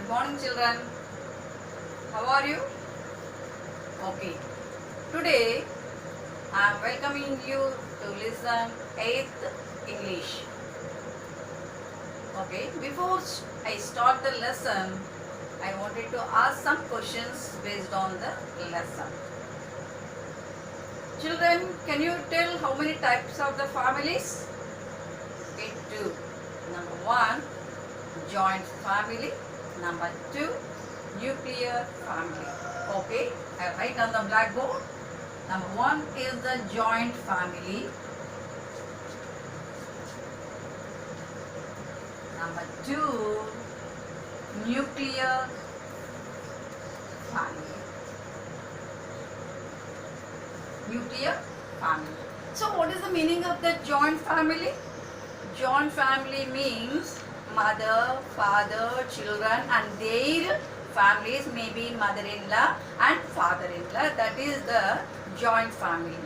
Good morning, children. How are you? Okay. Today I am welcoming you to listen 8th English. Okay. Before I start the lesson, I wanted to ask some questions based on the lesson. Children, can you tell how many types of the families? Okay, 2. Number 1, joint family. Number 2, nuclear family. Okay, I write on the blackboard. Number 1 is the joint family. Number 2, nuclear family. Nuclear family. So what is the meaning of the joint family? Joint family means mother, father, children and their families, may be mother-in-law and father-in-law. That is the joint family.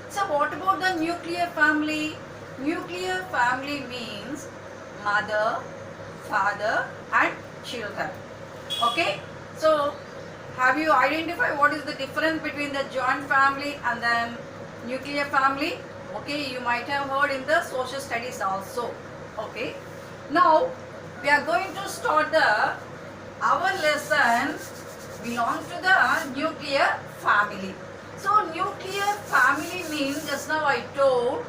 So what about the nuclear family? Nuclear family means mother, father and children. Okay. So have you identified what is the difference between the joint family and then nuclear family? Okay, you might have heard in the social studies also. Okay. Now we are going to start our lesson belongs to the nuclear family. So nuclear family means, just now I told,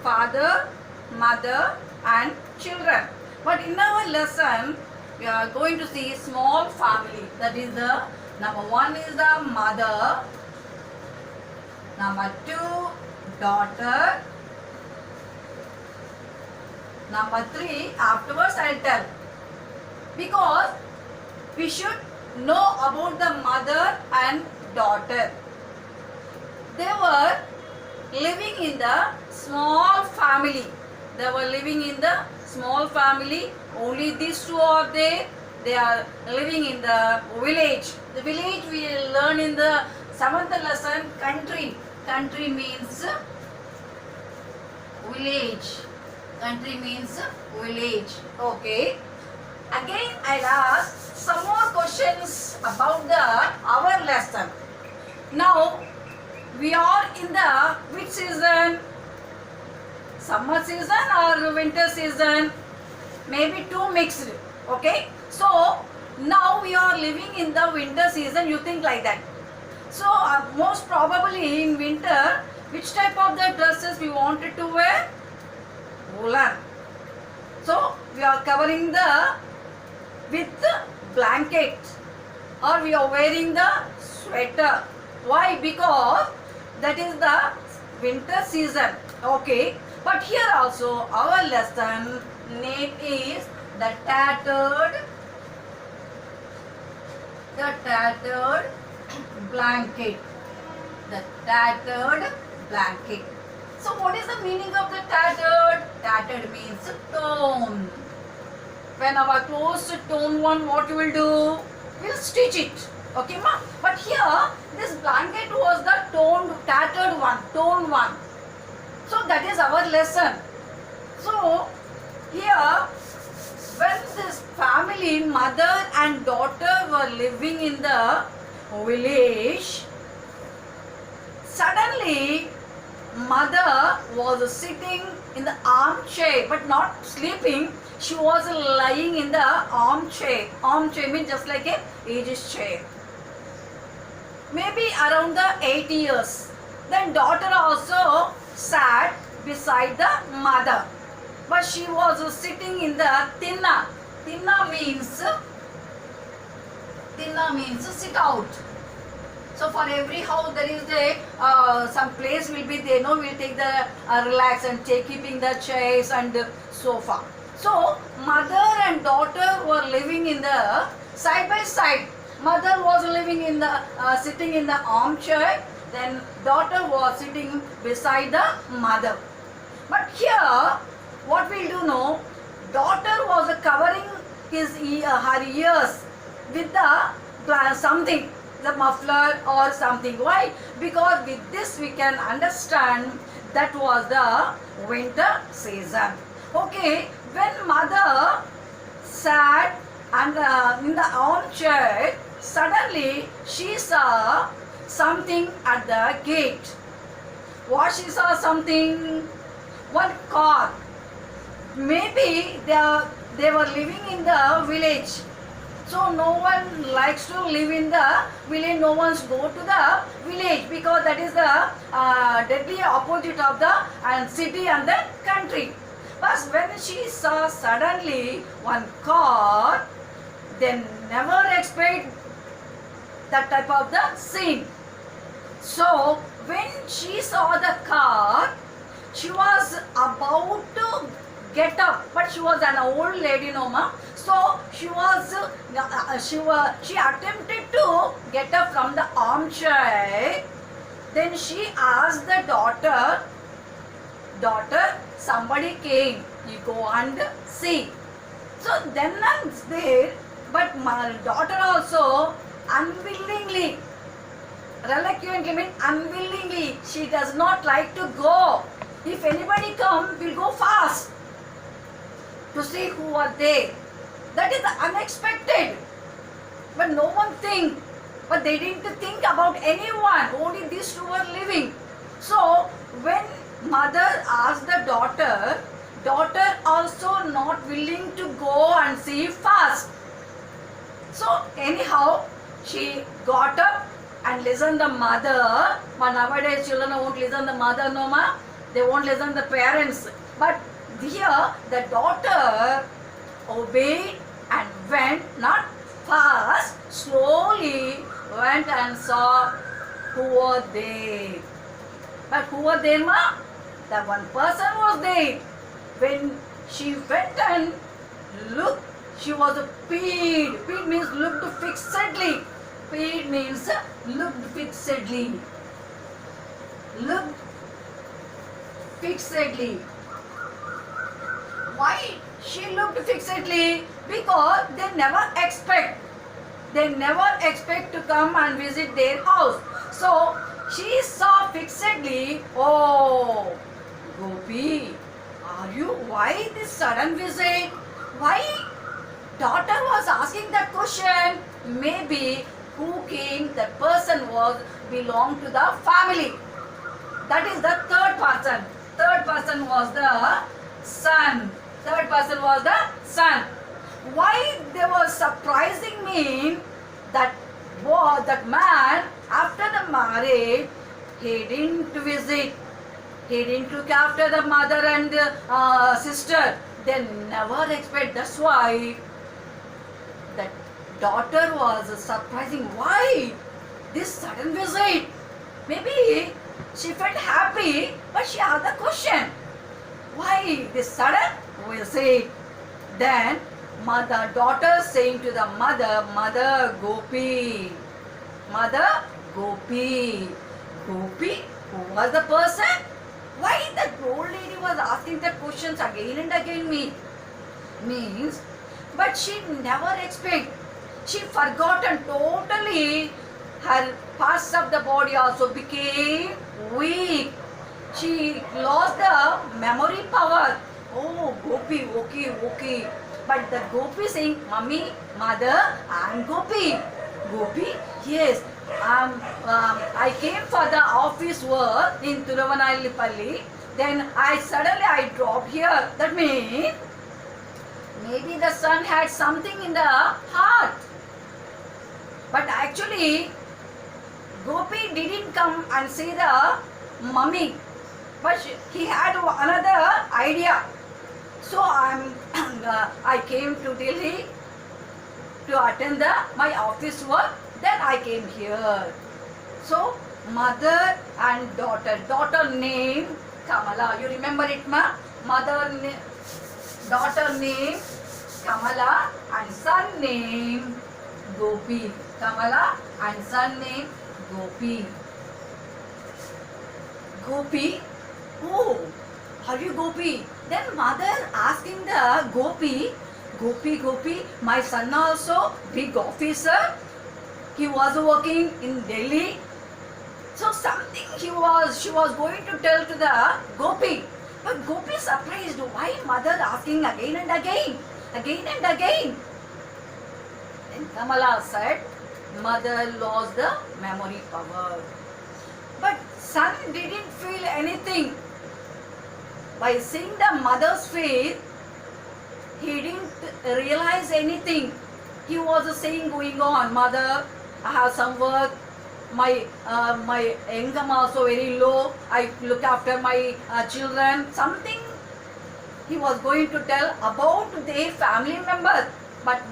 father, mother and children. But in our lesson we are going to see small family. That is the number 1 is the mother, number 2 daughter, number 3 afterwards I will tell, because we should know about the mother and daughter. They were living in the small family. They were living in the small family. Only these two are there. They are living in the village. The village we learn in the 7th lesson, country. Country means village. Country means village. Okay. Again I'll ask some more questions about our lesson. Now we are in the which season? Summer season or winter season? Maybe two mixed. Okay. So now we are living in the winter season. You think like that. So most probably in winter, which type of the dresses we wanted to wear? Woolen. So we are covering with blanket or we are wearing the sweater. Why? Because that is the winter season. Okay. But here also our lesson name is the tattered blanket. The tattered blanket. So what is the meaning of the tattered? Tattered means torn. When our clothes torn one, what you will do? We'll stitch it. Okay, ma? But here, this blanket was the tattered one, torn one. So that is our lesson. So here, when this family, mother and daughter were living in the village, suddenly mother was sitting in the armchair but not sleeping. She was lying in the armchair. Armchair means just like a aged chair. Maybe around the 8 years. Then daughter also sat beside the mother. But she was sitting in the tinna. Tinna means sit out. So for every house there is some place will be there. No, we'll take the relax and keeping the chairs and sofa. So mother and daughter were living in the side by side. Mother was living in the sitting in the armchair. Then daughter was sitting beside the mother. But here, what we'll do now? Daughter was covering her ears with the something. The muffler or something. Why? Because with this we can understand that was the winter season. Okay, when mother sat And in the armchair, suddenly she saw something at the gate. What she saw? Something, one car. Maybe they were living in the village. So no one likes to live in the village. No one's go to the village because that is the deadly opposite of the city and the country. But when she saw suddenly one car, they never expect that type of the scene. So when she saw the car, she was about to get up, but she was an old lady, no ma. So she attempted to get up from the armchair. Then she asked the daughter, somebody came, you go and see. So then and there, but my daughter also unwillingly, reluctantly means unwillingly, she does not like to go. If anybody come, we'll go fast to see who are they. That is unexpected. But no one think. But they didn't think about anyone. Only these two were living. So when mother asked the daughter also not willing to go and see fast. So anyhow, she got up and listened the mother. But nowadays children won't listen the mother, no ma. They won't listen the parents. But here the daughter obeyed and went, not fast, slowly went and saw who were they. But who were they, ma? The one person was there. When she went and looked, she was peed. Peed means looked fixedly. Peed means looked fixedly. Looked fixedly. Why she looked fixedly? Because they never expect to come and visit their house. So she saw fixedly, oh, Gopi, are you, why this sudden visit? Why daughter was asking that question? Maybe who came, that person was belonged to the family. That is the third person. Third person was the son. Third person was the son. Why they were surprising me that boy, that man, after the marriage, he didn't visit. He didn't look after the mother and sister. They never expect. That's why that daughter was surprising. Why this sudden visit? Maybe she felt happy, but she asked the question. Why this sudden visit? Then daughter saying to the mother, Mother Gopi, Gopi, who was the person? Why the old lady was asking the questions again and again means, but she never expect. She forgotten totally. Her parts of the body also became weak. She lost the memory power. Oh, Gopi, okay. But the Gopi saying, Mummy, Mother, I am Gopi. Gopi, yes. I came for the office work in Tiruvannamalai. Then I dropped here. That means maybe the son had something in the heart. But actually, Gopi didn't come and see the mummy. But he had another idea. So I came to Delhi to attend my office work. Then I came here. So mother and daughter. Daughter name Kamala. You remember it, ma? Daughter name Kamala and son name Gopi. Kamala and son name Gopi. Gopi? Oh, are you Gopi? Then mother asking the Gopi, my son also big officer. He was working in Delhi. So something she was going to tell to the Gopi. But Gopi surprised. Why mother asking again and again? Kamala said, mother lost the memory power. But son didn't feel anything. By seeing the mother's face, he didn't realize anything. He was saying going on, mother, I have some work, my income also very low, I look after my children, something he was going to tell about their family members. But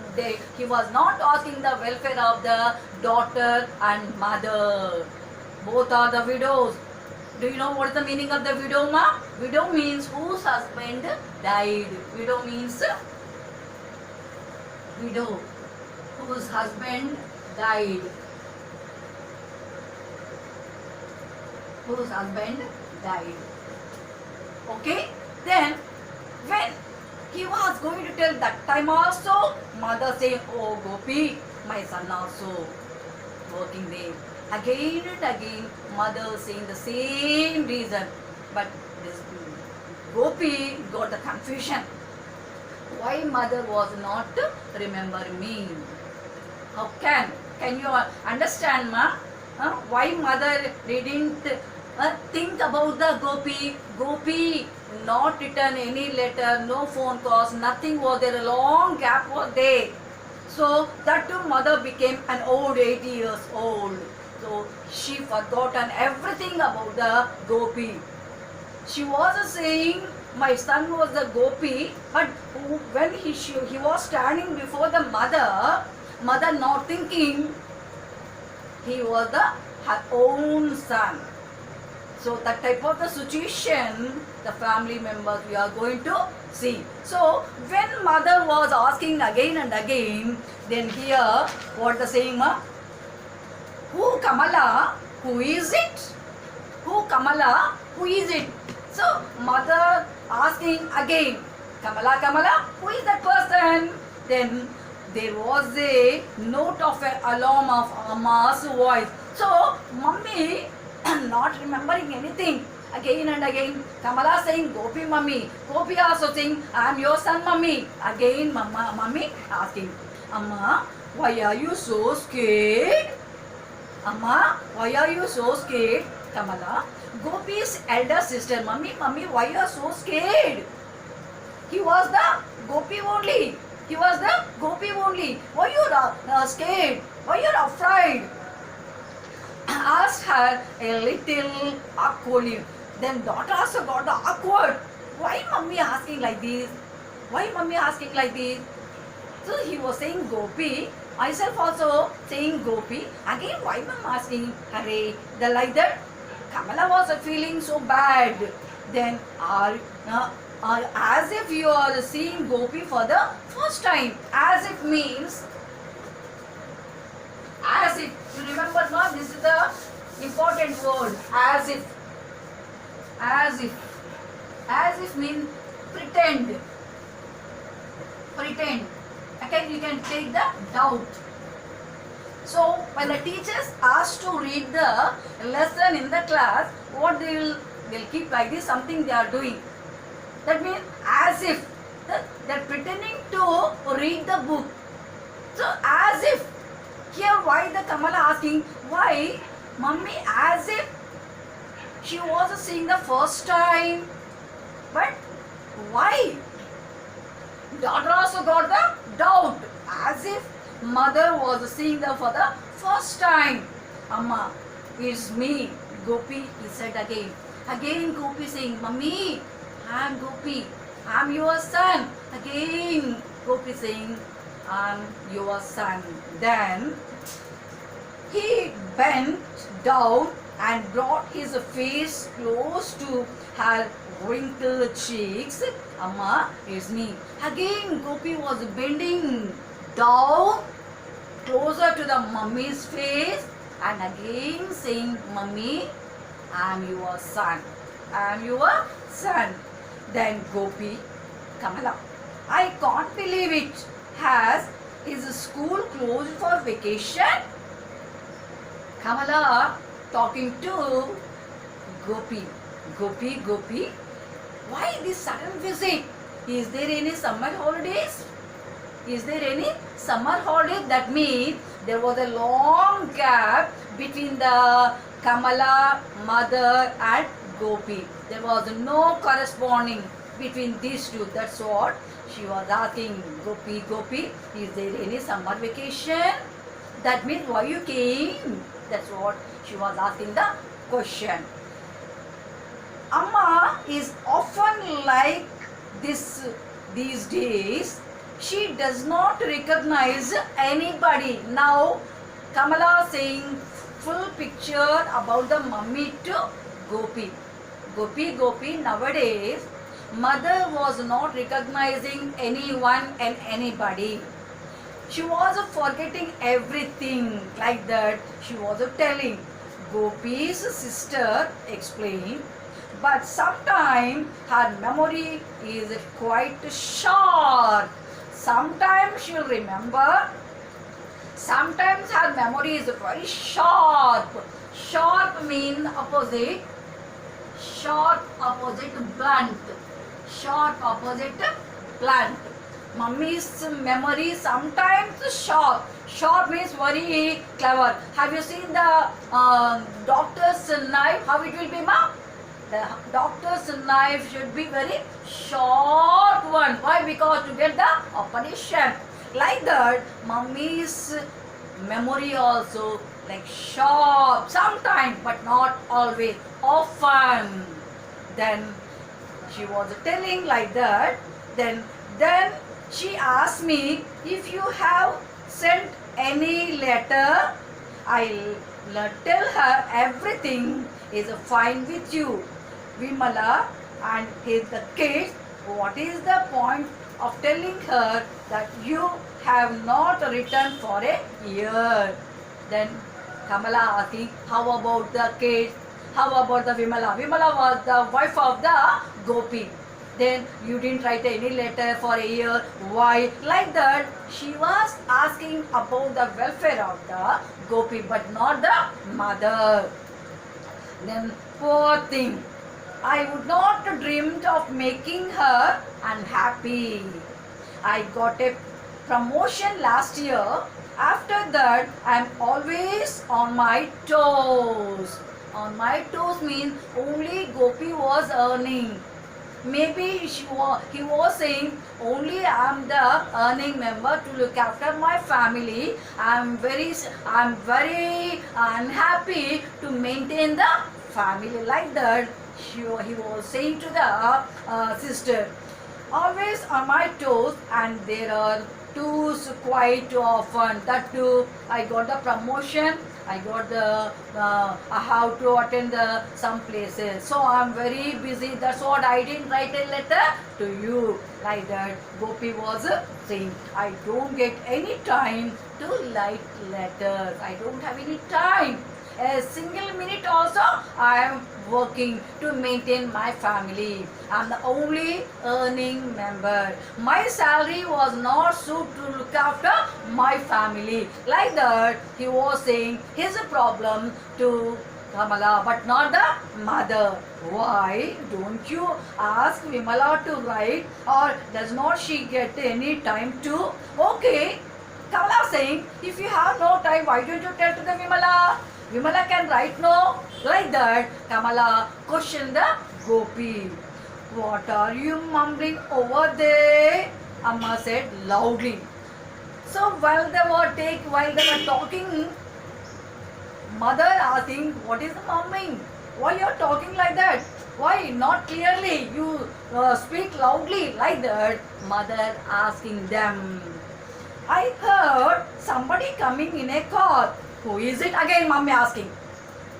he was not asking the welfare of the daughter and mother. Both are the widows. Do you know what is the meaning of the widow, ma? Widow means whose husband died. Widow means widow whose husband died. Whose husband died. Okay? Then when he was going to tell that time also, mother saying, oh Gopi, my son also working there. Again and again, mother saying the same reason. But this Gopi got the confusion. Why mother was not remembering me? How can you understand, ma? Why mother didn't think about the Gopi? Gopi not written any letter, no phone calls, nothing was there, a long gap was there. So that too mother became an old 80 years old. So she forgotten everything about the Gopi. She was saying my son was the Gopi, but when he was standing before the mother not thinking he was her own son. So that type of the situation, the family members we are going to see. So when mother was asking again and again, then here what the saying, ma? Who Kamala? Who is it? Who Kamala? Who is it? So mother asking again, Kamala, Kamala, who is that person? Then there was a note of an alarm of Amma's voice. So mummy not remembering anything. Again and again, Kamala saying, Gopi mummy. Gopi also saying, I am your son mummy. Again mummy asking, Amma, why are you so scared? Amma, why are you so scared? Kamala, Gopi's elder sister, mummy, why you are so scared? He was the Gopi only. He was the Gopi only. Why you are scared? Why you are afraid? Asked her a little awkwardly. Then daughter also got the awkward. Why mummy asking like this? Why mummy asking like this? So he was saying Gopi. Myself also saying Gopi. Again why mum asking Hare? The like that. Kamala was feeling so bad. Then as if you are seeing Gopi for the first time. As if means, as if. You remember, no? This is the important word. As if. As if. As if means pretend. Pretend. Okay, you can take the doubt. So when the teachers asked to read the lesson in the class, what they'll keep like this, something they are doing. That means as if they're pretending to read the book. So as if. Here why the Kamala asking, why mummy as if she was seeing the first time. But why? Daughter also got the doubt. As if mother was seeing them for the first time. Amma, it's me, Gopi, he said again. Again Gopi saying, Mummy, I am Gopi, I am your son. Again Gopi saying, I am your son. Then he bent down and brought his face close to her wrinkled cheeks. Amma, it's me. Again Gopi was bending down closer to the mummy's face and again saying, Mummy, I am your son. I am your son. Then Gopi, Kamala, I can't believe it. Has his school closed for vacation? Kamala talking to Gopi. Gopi, why this sudden visit? Is there any summer holidays? is there any summer holiday? That means there was a long gap between the Kamala mother and Gopi. There was no corresponding between these two. That's what she was asking. Gopi, Gopi, is there any summer vacation? That means why you came? That's what she was asking the question. Amma is often like this these days. She does not recognize anybody. Now Kamala saying full picture about the mummy to Gopi. Gopi, nowadays mother was not recognizing anyone and anybody. She was forgetting everything like that. She was telling. Gopi's sister explained, but sometimes her memory is quite short. Sometimes she'll remember, sometimes her memory is very sharp. Sharp means opposite, sharp opposite blunt. Sharp opposite blunt. Mummy's memory sometimes sharp. Sharp means very clever. Have you seen the doctor's knife? How it will be, ma'am? The doctor's knife should be very short one. Why? Because to get the operation. Like that, mummy's memory also like sharp. Sometimes, but not always. Often. Then she was telling like that. Then she asked me if you have sent any letter. I'll tell her everything is fine with you. Vimala and the kids, what is the point of telling her that you have not returned for a year? Then Kamala asking, how about the kids? How about the Vimala? Vimala was the wife of the Gopi. Then you didn't write any letter for a year. Why? Like that, she was asking about the welfare of the Gopi, but not the mother. Then poor thing, I would not dreamed of making her unhappy. I got a promotion last year. After that, I am always on my toes. On my toes means only Gopi was earning. Maybe he was saying only I am the earning member to look after my family. I am very unhappy to maintain the family. Like that, he was saying to the sister, always on my toes, and there are twos quite often. That too, I got the promotion. I got the how to attend some places. So I'm very busy. That's what I didn't write a letter to you. Like that, Gopi was saying, I don't get any time to write letters. I don't have any time. A single minute also I am working to maintain my family. I am the only earning member. My salary was not suit to look after my family. Like that, he was saying his problem to Kamala, but not the mother. Why don't you ask Vimala to write, or does not she get any time to? Okay, Kamala saying, if you have no time, why don't you tell to the Vimala? Vimala can write no. Like that, Kamala questioned the Gopi. What are you mumbling over there? Amma said loudly. So while they were talking, mother asking, what is the mumbling? Why you are talking like that? Why not clearly? You speak loudly like that. Mother asking them. I heard somebody coming in a car. Who is it? Again mommy asking.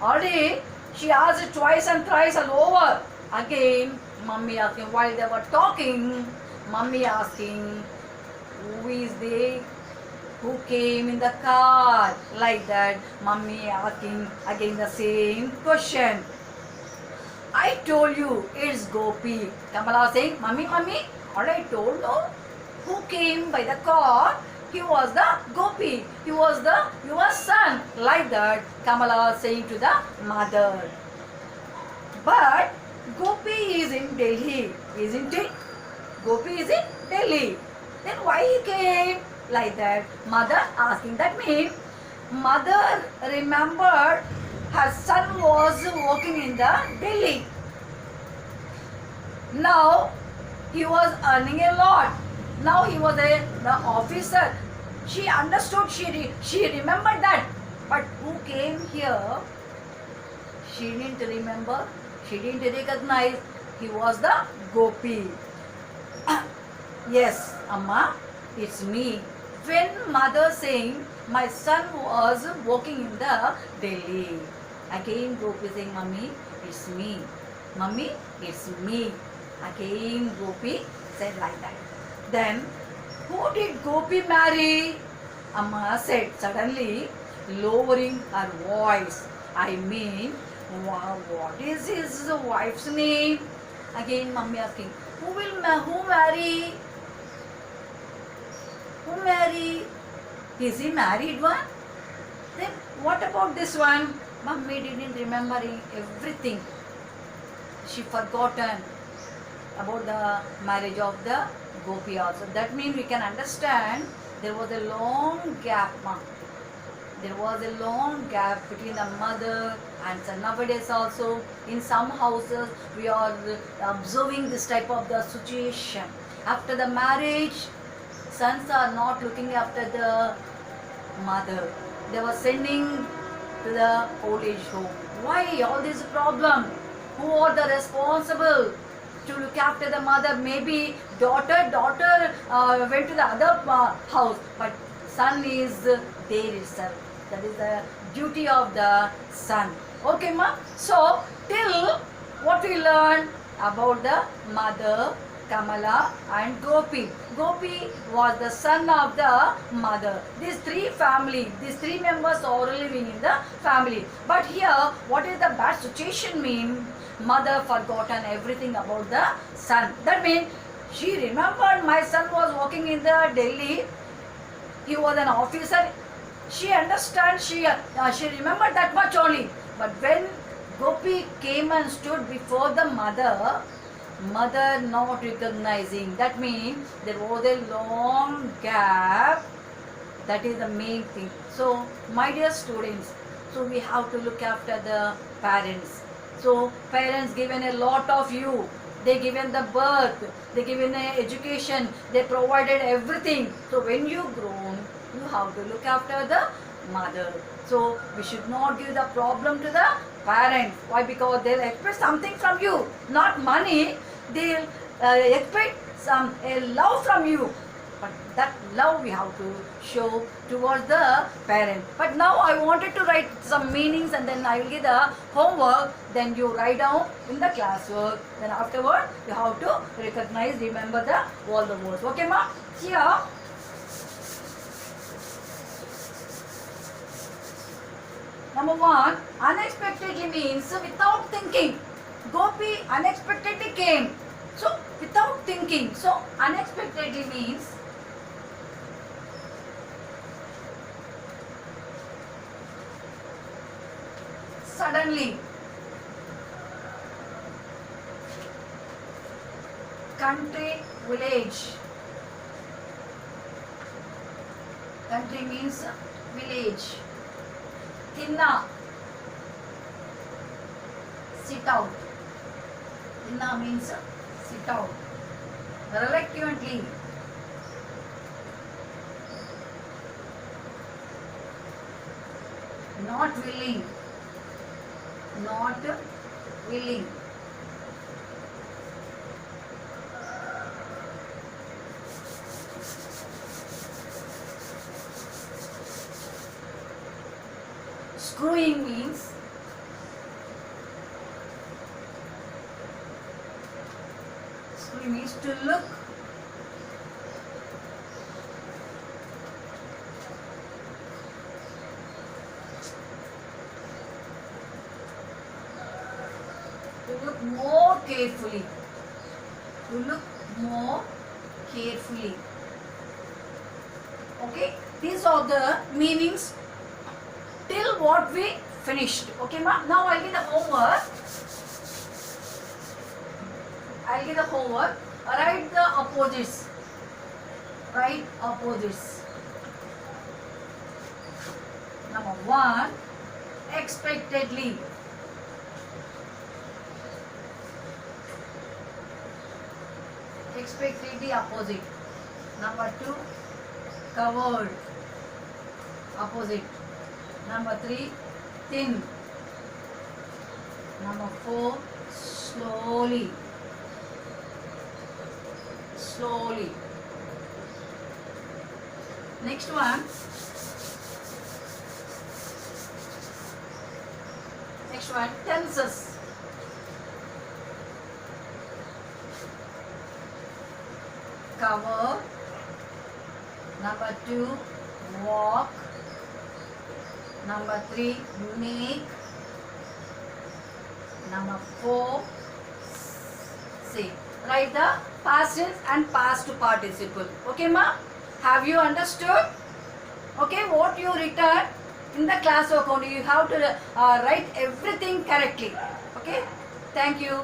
Already she asked twice and thrice all over. Again mommy asking. While they were talking, mommy asking, who is they? Who came in the car? Like that, mommy asking again the same question. I told you it's Gopi. Kamala saying, mommy, all I told you. Who came by the car? He was the Gopi. He was your son. Like that, Kamala saying to the mother. But Gopi is in Delhi, isn't it? Gopi is in Delhi. Then why he came like that? Mother asking. That means mother remembered her son was working in the Delhi. Now he was earning a lot. Now he was the officer. She understood. She remembered that. But who came here? She didn't remember. She didn't recognize. He was the Gopi. Yes, Amma, it's me. When mother saying my son was working in the Delhi, again Gopi saying, Mummy, it's me. Mummy, it's me. Again Gopi said like that. Then who did Gopi marry? Amma said suddenly, lowering her voice. I mean, what is his wife's name? Again mummy asking, who marry? Who marry? Is he married one? Then what about this one? Mummy didn't remember everything. She forgotten about the marriage of the Gopi also. That means we can understand there was a long gap. There was a long gap between the mother and son. Nowadays also in some houses we are observing this type of the situation. After the marriage, sons are not looking after the mother. They were sending to the old age home. Why all this problem? Who are the responsible to look after the mother? Maybe daughter went to the other house, but son is there itself. That is the duty of the son. Okay, ma? So, till what we learned about the mother, Kamala and Gopi. Gopi was the son of the mother. These three members are living in the family. But here, what is the bad situation mean? Mother forgotten everything about the son. That means she remembered my son was working in the Delhi. He was an officer. She understands, she remembered that much only. But when Gopi came and stood before the mother not recognizing. That means there was a long gap. That is the main thing. So, my dear students, so we have to look after the parents. So, parents given a lot of you. They given the birth, they given education, they provided everything. So, when you grown, you have to look after the mother. So we should not give the problem to the parents. Why? Because they'll expect something from you, not money. They'll expect a love from you. But that love we have to show towards the parent. But now I wanted to write some meanings and then I will give the homework. Then you write down in the classwork. Then afterward you have to recognize, remember all the words. Okay, ma? Here. Number one, unexpectedly means without thinking. Gopi unexpectedly came. So, without thinking. So, unexpectedly means suddenly. Country, village. Country means village. Thinna, sit out. Thinna means sit out. Reluctantly. Not willing. Not willing. Screwing means to look. To look more carefully. To look more carefully. Okay, these are the meanings till what we finished. Okay, ma? Now I'll give the homework. Write the opposites. Write opposites. Number 1, expectedly. Expectedly opposite. Number 2, covered. Opposite. Number 3, thin. Number 4, slowly. Slowly. Next one. Next one, tenses. Cover. Number 2, walk. Number 3, make. Number 4, say. Write the past tense and past participle. Okay, ma? Have you understood? Okay, what you written in the class work only, you have to write everything correctly. Okay, thank you.